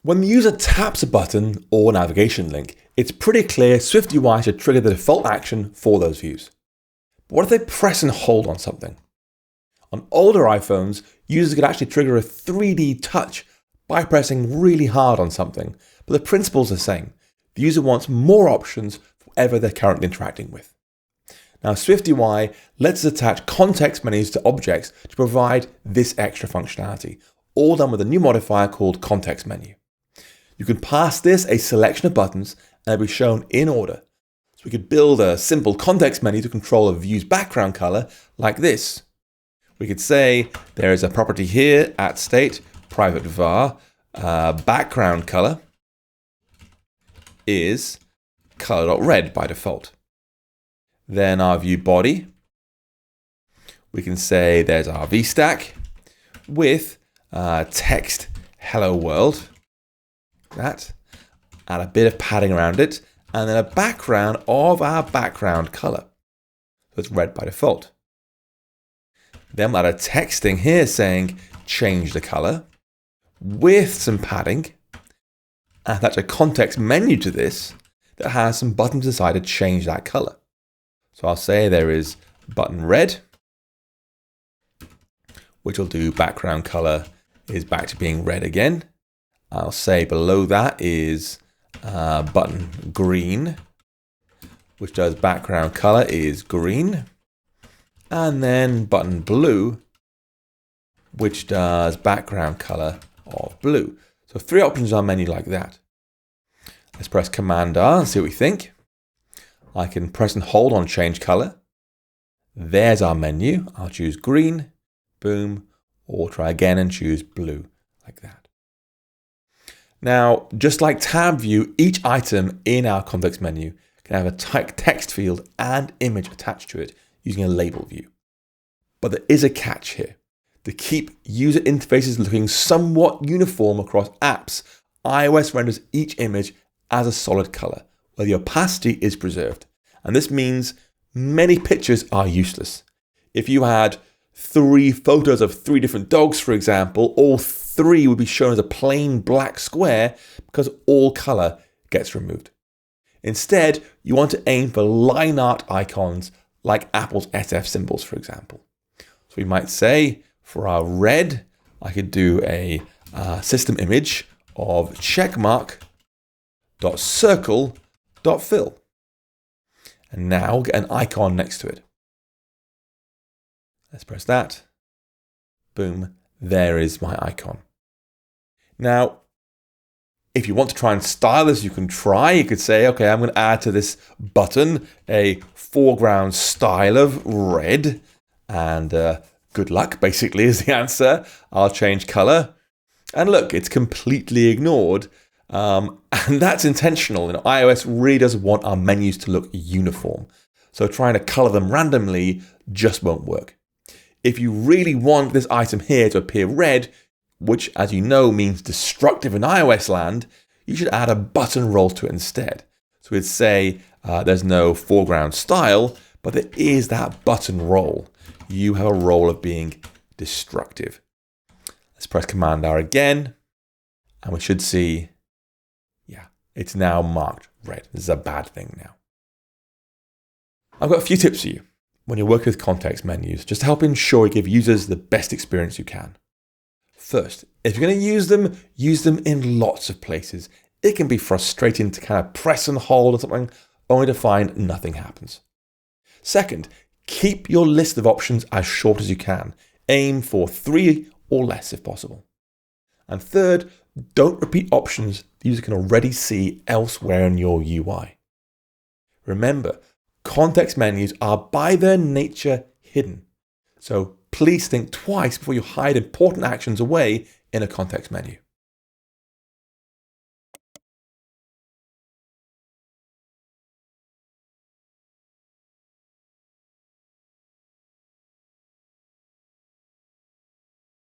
When the user taps a button or navigation link, it's pretty clear SwiftUI should trigger the default action for those views. But what if they press and hold on something? On older iPhones, users could actually trigger a 3D touch by pressing really hard on something, but the principle's the same. The user wants more options for whatever they're currently interacting with. Now, SwiftUI lets us attach context menus to objects to provide this extra functionality, all done with a new modifier called context menu. You can pass this a selection of buttons and they'll be shown in order. So we could build a simple context menu to control a view's background color like this. We could say there is a property here at state private var background color is color.red by default. Then our view body, we can say there's our vstack with text hello world, that, add a bit of padding around it, and then a background of our background color. So it's red by default. Then we'll add a texting here saying change the color with some padding, and attach a context menu to this that has some buttons inside to change that color. So I'll say there is button red, which will do background color is back to being red again. I'll say below that is button green, which does background color is green. And then button blue, which does background color of blue. So 3 options on our menu like that. Let's press Command R and see what we think. I can press and hold on change color. There's our menu. I'll choose green, boom, or try again and choose blue like that. Now, just like tab view, each item in our context menu can have a text field and image attached to it using a label view. But there is a catch here. To keep user interfaces looking somewhat uniform across apps, iOS renders each image as a solid color, where the opacity is preserved. And this means many pictures are useless. If you had 3 photos of 3 different dogs, for example, all 3 would be shown as a plain black square because all color gets removed. Instead, you want to aim for line art icons like Apple's SF symbols, for example. So we might say for our red, I could do a system image of checkmark.circle.fill. And now get an icon next to it. Let's press that. Boom, there is my icon. Now, if you want to try and style this, you can try. You could say, okay, I'm going to add to this button a foreground style of red. And good luck, basically, is the answer. I'll change color. And look, it's completely ignored. And that's intentional. iOS really does want our menus to look uniform. So trying to color them randomly just won't work. If you really want this item here to appear red, which as you know means destructive in iOS land, you should add a button roll to it instead. So we'd say there's no foreground style, but there is that button roll. You have a role of being destructive. Let's press Command R again, and we should see, it's now marked red. This is a bad thing now. I've got a few tips for you when you're working with context menus, just to help ensure you give users the best experience you can. First, if you're going to use them in lots of places. It can be frustrating to kind of press and hold on something only to find nothing happens. Second, keep your list of options as short as you can. Aim for 3 or less if possible. And third, don't repeat options the user can already see elsewhere in your UI. Remember, context menus are by their nature hidden. So please think twice before you hide important actions away in a context menu.